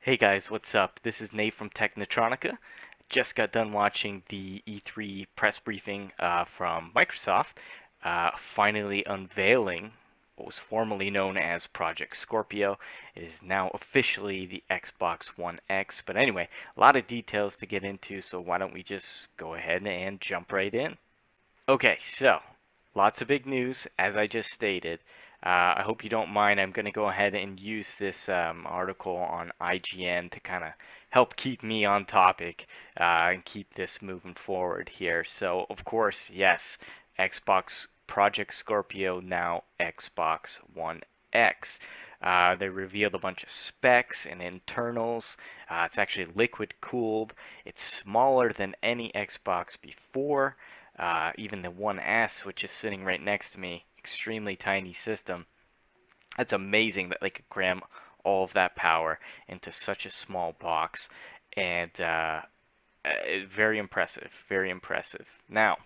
Hey guys, what's up? This is Nate from Technotronica. Just got done watching the E3 press briefing from Microsoft, finally unveiling what was formerly known as Project Scorpio. It is now officially the Xbox One X. But anyway, a lot of details to get into, so why don't we just go ahead and jump right in? Okay, so lots of big news, as I just stated. I hope you don't mind. I'm going to go ahead and use this article on IGN to kind of help keep me on topic and keep this moving forward here. So, of course, yes, Xbox Project Scorpio, now Xbox One X. They revealed a bunch of specs and internals. It's actually liquid cooled. It's smaller than any Xbox before. Even the One S, which is sitting right next to me, extremely tiny system. That's amazing that they could cram all of that power into such a small box, and very impressive, very impressive. Now,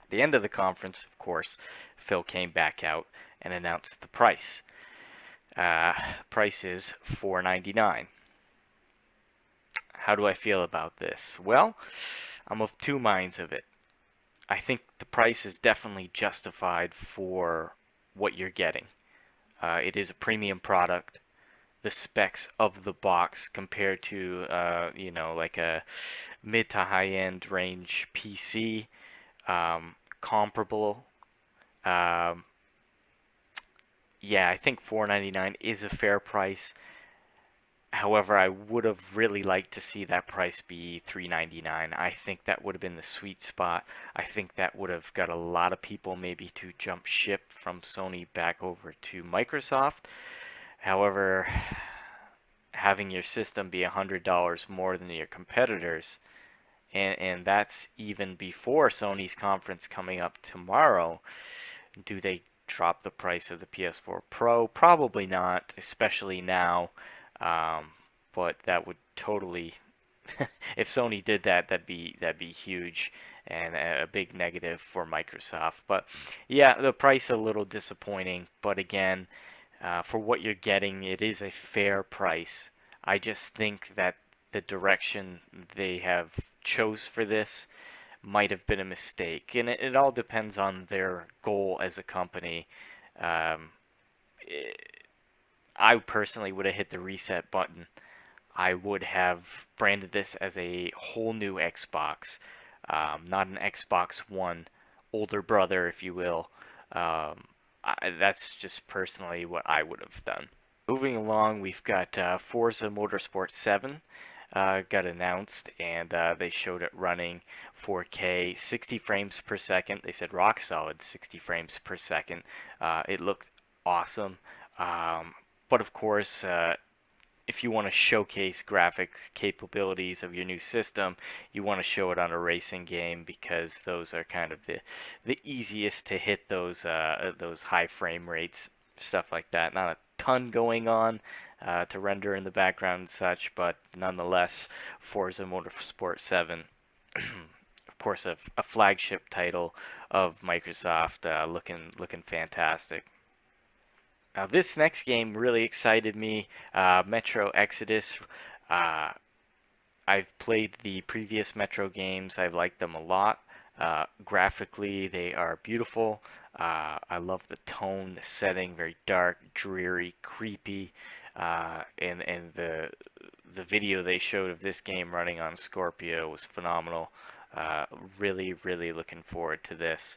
at the end of the conference, of course, Phil came back out and announced the price. Price is $4.99. How do I feel about this? Well, I'm of two minds of it. I think the price is definitely justified for what you're getting. It is a premium product. The specs of the box compared to, like a mid to high end range PC, comparable. Um, yeah, I think $4.99 is a fair price. However, I would have really liked to see that price be $3.99. I think that would have been the sweet spot. I think that would have got a lot of people maybe to jump ship from Sony back over to Microsoft. However, having your system be $100 more than your competitors, and that's even before Sony's conference coming up tomorrow, do they drop the price of the PS4 Pro? Probably not, especially now. Um, but that would totally, if Sony did that, that'd be huge and a big negative for Microsoft. But yeah, the price a little disappointing. But again, for what you're getting, it is a fair price. I just think that the direction they have chose for this might have been a mistake, and it all depends on their goal as a company. Um, I personally would have hit the reset button. I would have branded this as a whole new Xbox, not an Xbox One older brother, if you will. That's just personally what I would have done. Moving along, we've got Forza Motorsport 7 got announced, and they showed it running 4K, 60 frames per second. They said rock solid 60 frames per second. It looked awesome. But of course, if you want to showcase graphic capabilities of your new system, you want to show it on a racing game because those are kind of the easiest to hit those high frame rates, stuff like that. Not a ton going on to render in the background and such, but nonetheless, Forza Motorsport 7, of course, a flagship title of Microsoft, looking fantastic. Now, this next game really excited me. Metro Exodus. Uh, I've played the previous Metro games. I've liked them a lot. Graphically, they are beautiful. I love the tone, the setting, very dark, dreary, creepy. And the video they showed of this game running on Scorpio was phenomenal. Really, really looking forward to this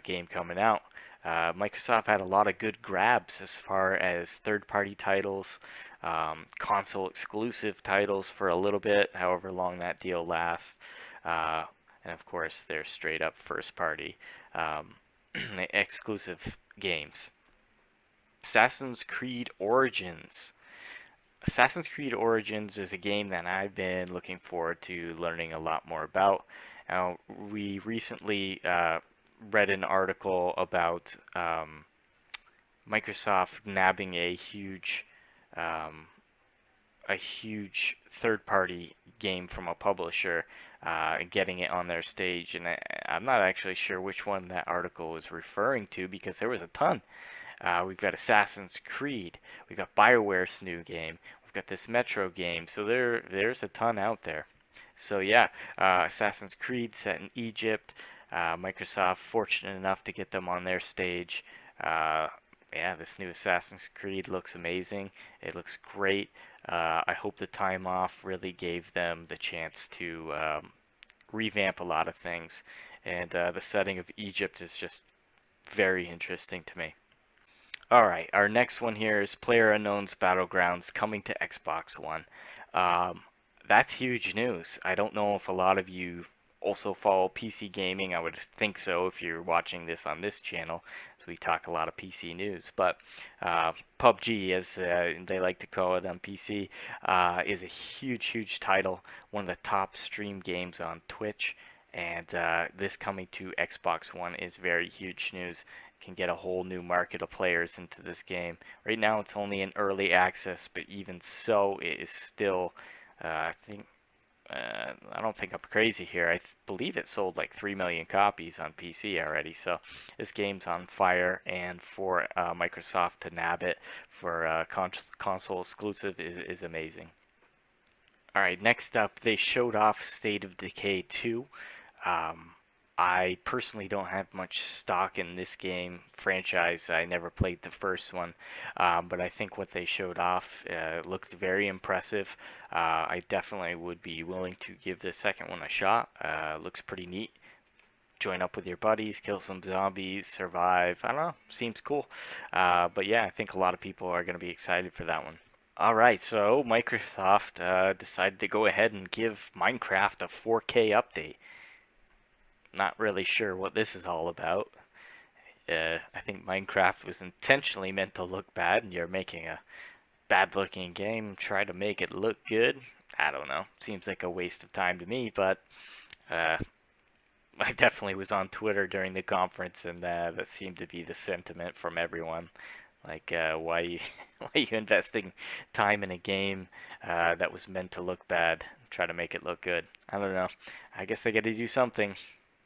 game coming out. Microsoft had a lot of good grabs as far as third-party titles, console exclusive titles for a little bit, however long that deal lasts, uh, and of course their straight-up first-party um, exclusive games. Assassin's Creed Origins. Assassin's Creed Origins is a game that I've been looking forward to learning a lot more about. Now, we recently read an article about Microsoft nabbing um, a huge third-party game from a publisher and getting it on their stage. And I'm not actually sure which one that article was referring to because there was a ton. We've got Assassin's Creed. We've got BioWare's new game. We've We've got this Metro game. So there's a ton out there. So yeah, Assassin's Creed set in Egypt. Microsoft fortunate enough to get them on their stage. Uh, yeah, this new Assassin's Creed looks amazing. It looks great. I hope the time off really gave them the chance to revamp a lot of things. And the setting of Egypt is just very interesting to me. Alright, our next one here is PlayerUnknown's Battlegrounds coming to Xbox One. Um, that's huge news. I don't know if a lot of you also follow PC gaming. I would think so if you're watching this on this channel, so we talk a lot of PC news. But PUBG, as they like to call it on PC, is a huge, huge title. One of the top stream games on Twitch. And this coming to Xbox One is very huge news. Can get a whole new market of players into this game. Right now it's only in early access, but even so, it is still, I don't think I'm crazy here. I believe it sold like 3 million copies on PC already. So this game's on fire, and for Microsoft to nab it for console exclusive is amazing. Alright, next up, they showed off State of Decay 2. I personally don't have much stock in this game franchise. I never played the first one, but I think what they showed off looked very impressive. I definitely would be willing to give the second one a shot. Looks pretty neat. Join up with your buddies, kill some zombies, survive. I don't know, seems cool. But yeah, I think a lot of people are going to be excited for that one. Alright, so Microsoft decided to go ahead and give Minecraft a 4K update. Not really sure what this is all about. I think Minecraft was intentionally meant to look bad, and you're making a bad looking game, try to make it look good. I don't know. Seems like a waste of time to me, but I definitely was on Twitter during the conference, and that seemed to be the sentiment from everyone. Like, why are you investing time in a game that was meant to look bad? Try to make it look good. I don't know. I guess they got to do something.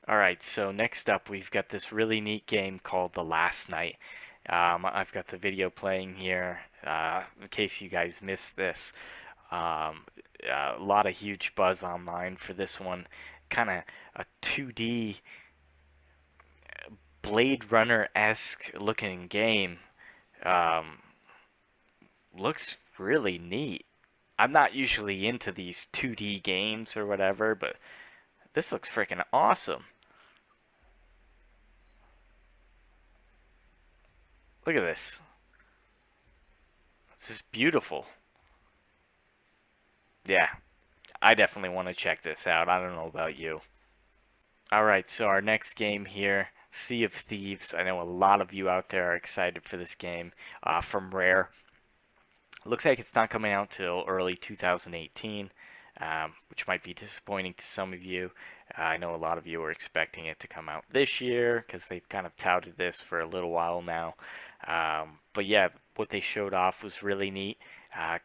Alright, so next up we've got this really neat game called The Last Night. I've got the video playing here in case you guys missed this. A lot of huge buzz online for this one. Kind of a 2D Blade Runner-esque looking game. Looks really neat. I'm not usually into these 2D games or whatever, but this looks freaking awesome. Look at this. This is beautiful. Yeah, I definitely want to check this out. I don't know about you. Alright, so our next game here, Sea of Thieves. I know a lot of you out there are excited for this game from Rare. Looks like it's not coming out till early 2018, which might be disappointing to some of you. I know a lot of you are expecting it to come out this year because they've kind of touted this for a little while now. But yeah, what they showed off was really neat.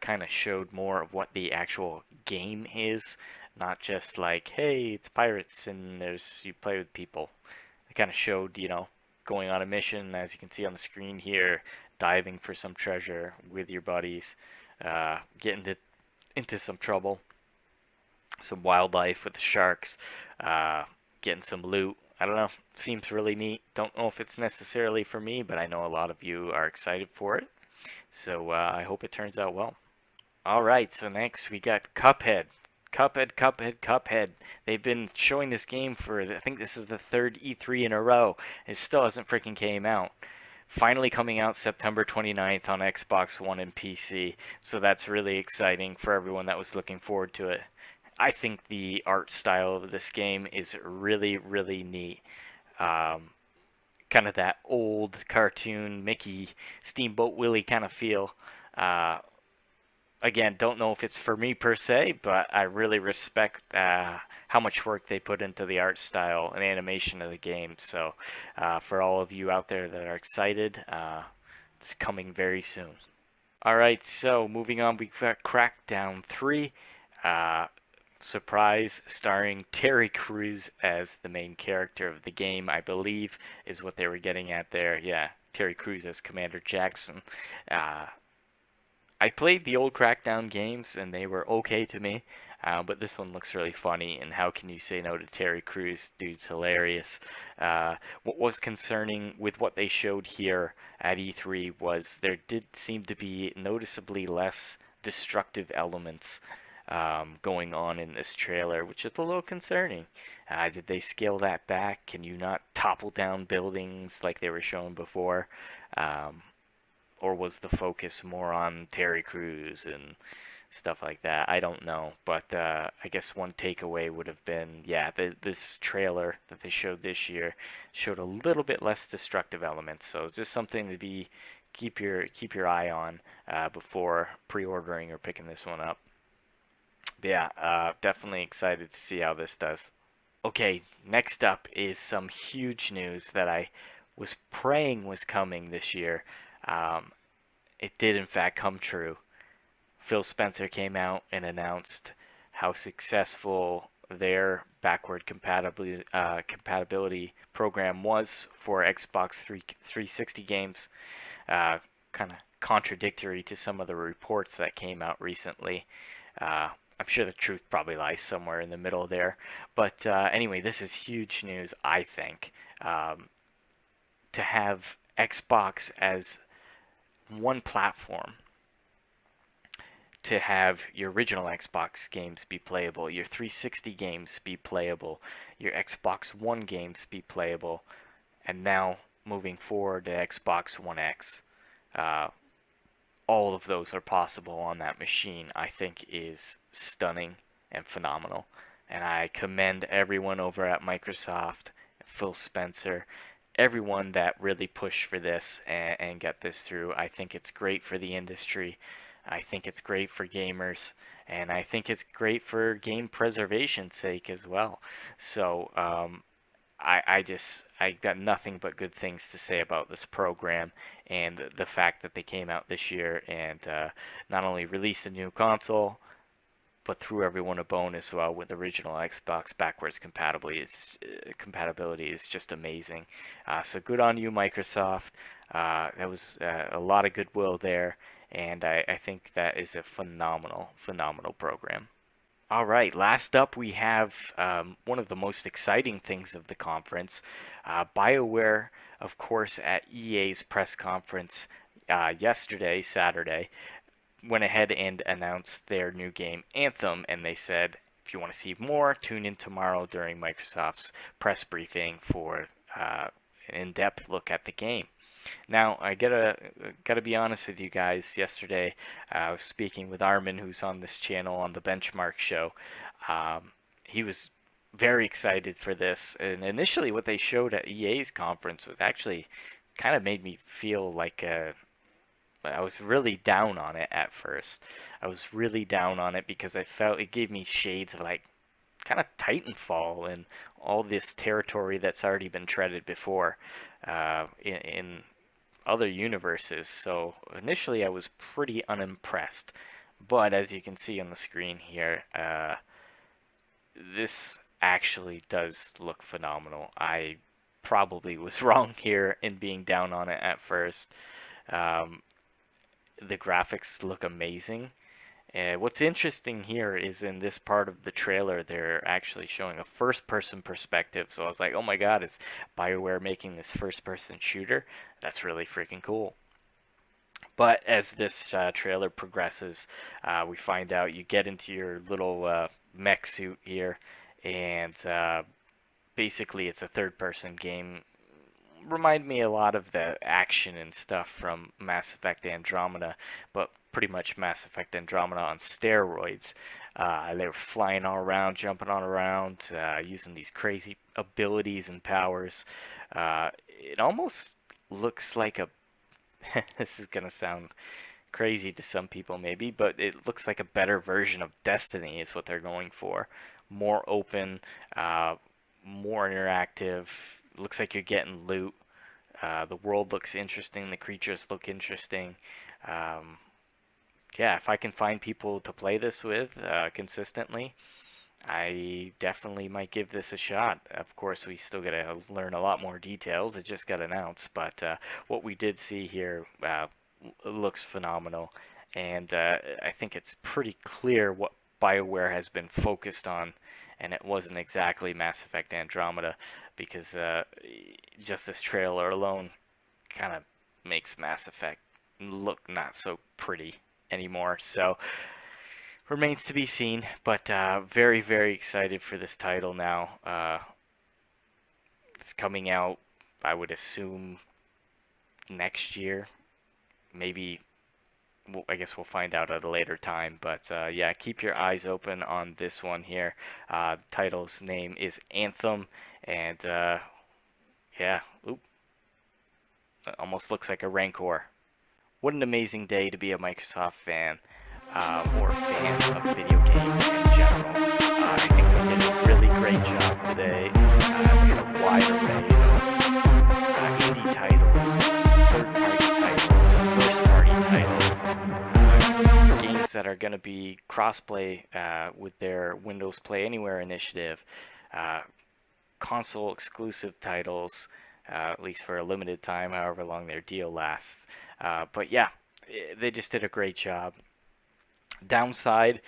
Kind of showed more of what the actual game is, not just like, hey, it's pirates and you play with people. They kind of showed, going on a mission, as you can see on the screen here, diving for some treasure with your buddies, getting into some trouble, some wildlife with the sharks, getting some loot. I don't know, seems really neat. Don't know if it's necessarily for me, but I know a lot of you are excited for it. So I hope it turns out well. Alright, so next we got Cuphead. Cuphead. They've been showing this game for, I think this is the third E3 in a row. It still hasn't freaking came out. Finally coming out September 29th on Xbox One and PC. So that's really exciting for everyone that was looking forward to it. I think the art style of this game is really, really neat. Kind of that old cartoon Mickey, Steamboat Willie kind of feel. Again, don't know if it's for me per se, but I really respect how much work they put into the art style and animation of the game. So for all of you out there that are excited, it's coming very soon. Alright, so moving on, we've got Crackdown 3. Surprise, starring Terry Crews as the main character of the game, I believe, is what they were getting at there. Yeah, Terry Crews as Commander Jackson. I played the old Crackdown games and they were okay to me, but this one looks really funny. And how can you say no to Terry Crews? Dude's hilarious. What was concerning with what they showed here at E3 was there did seem to be noticeably less destructive elements going on in this trailer, which is a little concerning. Did they scale that back? Can you not topple down buildings like they were shown before? Um, or was the focus more on Terry Crews and stuff like that? I don't know, but I guess one takeaway would have been, yeah, this trailer that they showed this year showed a little bit less destructive elements. So it's just something to be keep your eye on before pre-ordering or picking this one up. But yeah, definitely excited to see how this does. Okay, next up is some huge news that I was praying was coming this year. Um, it did in fact come true. Phil Spencer came out and announced how successful their backward compatibility program was for Xbox 360 games. Kind of contradictory to some of the reports that came out recently. I'm sure the truth probably lies somewhere in the middle there. But anyway, this is huge news, I think. To have Xbox as one platform, to have your original Xbox games be playable, your 360 games be playable, your Xbox One games be playable, and now moving forward to Xbox One X. All of those are possible on that machine, I think is stunning and phenomenal. And I commend everyone over at Microsoft, Phil Spencer, everyone that really pushed for this and got this through. I think it's great for the industry. I think it's great for gamers, and I think it's great for game preservation's sake as well. So I got nothing but good things to say about this program and the fact that they came out this year and not only released a new console, but threw everyone a bone as well with original Xbox backwards compatibility is just amazing. So good on you, Microsoft. That was a lot of goodwill there, and I think that is a phenomenal program. All right, last up we have one of the most exciting things of the conference. BioWare, of course, at EA's press conference yesterday, Saturday, went ahead and announced their new game, Anthem, and they said, if you want to see more, tune in tomorrow during Microsoft's press briefing for an in-depth look at the game. Now, I gotta be honest with you guys. Yesterday, I was speaking with Armin, who's on this channel on the Benchmark show. He was very excited for this, and initially, what they showed at EA's conference was actually kind of made me feel like I was really down on it at first. I was really down on it because I felt it gave me shades of like kind of Titanfall and all this territory that's already been treaded before in other universes. So initially I was pretty unimpressed, but as you can see on the screen here, this actually does look phenomenal. I probably was wrong here in being down on it at first. The graphics look amazing. What's interesting here is in this part of the trailer, they're actually showing a first-person perspective. So I was like, oh my god, is BioWare making this first-person shooter? That's really freaking cool. But as this trailer progresses, we find out you get into your little mech suit here, and basically it's a third-person game. Remind me a lot of the action and stuff from Mass Effect Andromeda, but pretty much Mass Effect Andromeda on steroids. They were flying all around, jumping all around, using these crazy abilities and powers. It almost looks like a this is gonna sound crazy to some people maybe, but it looks like a better version of Destiny is what they're going for. More open, more interactive. Looks like you're getting loot. The world looks interesting. The creatures look interesting. Yeah, if I can find people to play this with consistently, I definitely might give this a shot. Of course, we still gotta learn a lot more details. It just got announced, but what we did see here looks phenomenal, and I think it's pretty clear what BioWare has been focused on, and it wasn't exactly Mass Effect Andromeda, because just this trailer alone kind of makes Mass Effect look not so pretty anymore. So remains to be seen, but very, very excited for this title now. It's coming out, I would assume, next year. Maybe, I guess we'll find out at a later time. But yeah, keep your eyes open on this one here. The title's name is Anthem, and yeah, oop, it almost looks like a Rancor. What an amazing day to be a Microsoft fan, or fan of video games in general. I think they did a really great job today. We had a wide array of indie titles, third-party titles, first-party titles, games that are going to be cross-play with their Windows Play Anywhere initiative, console-exclusive titles, at least for a limited time, however long their deal lasts. But yeah, they just did a great job. Downside,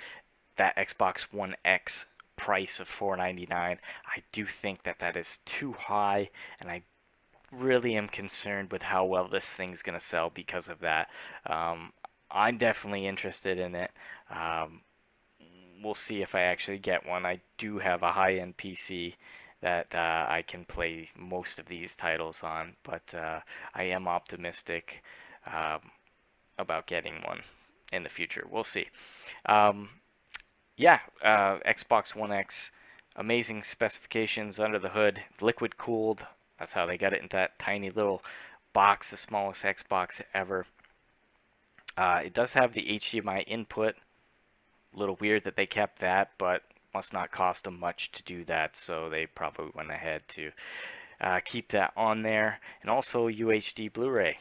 that Xbox One X price of $499, I do think that is too high, and I really am concerned with how well this thing's going to sell because of that. I'm definitely interested in it. We'll see if I actually get one. I do have a high-end PC that I can play most of these titles on, but I am optimistic about getting one in the future. We'll see. Yeah, Xbox One X, amazing specifications under the hood, liquid cooled. That's how they got it into that tiny little box, the smallest Xbox ever. It does have the HDMI input. A little weird that they kept that, but must not cost them much to do that, so they probably went ahead to keep that on there. And also UHD Blu-ray,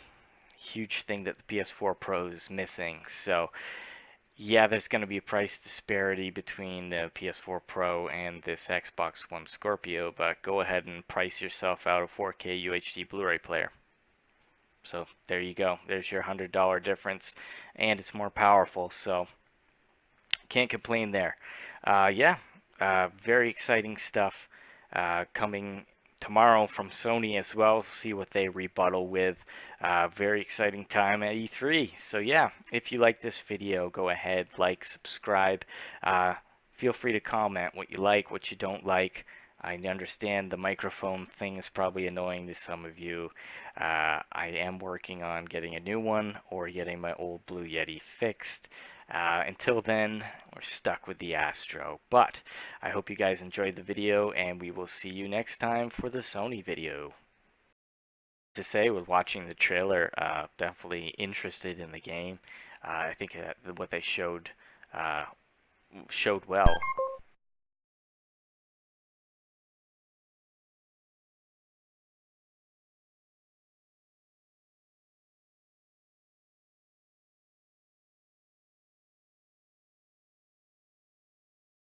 huge thing that the PS4 Pro is missing. So yeah, there's going to be a price disparity between the PS4 Pro and this Xbox One Scorpio, but go ahead and price yourself out a 4K UHD Blu-ray player. So there you go. There's your $100 difference, and it's more powerful, so can't complain there. Yeah, very exciting stuff coming tomorrow from Sony as well. See what they rebuttal with. Very exciting time at E3. So yeah, if you like this video, go ahead, like, subscribe. Feel free to comment what you like, what you don't like. I understand the microphone thing is probably annoying to some of you. I am working on getting a new one or getting my old Blue Yeti fixed. Until then, we're stuck with the Astro. But I hope you guys enjoyed the video, and we will see you next time for the Sony video. To say, with watching the trailer, definitely interested in the game. I think what they showed well.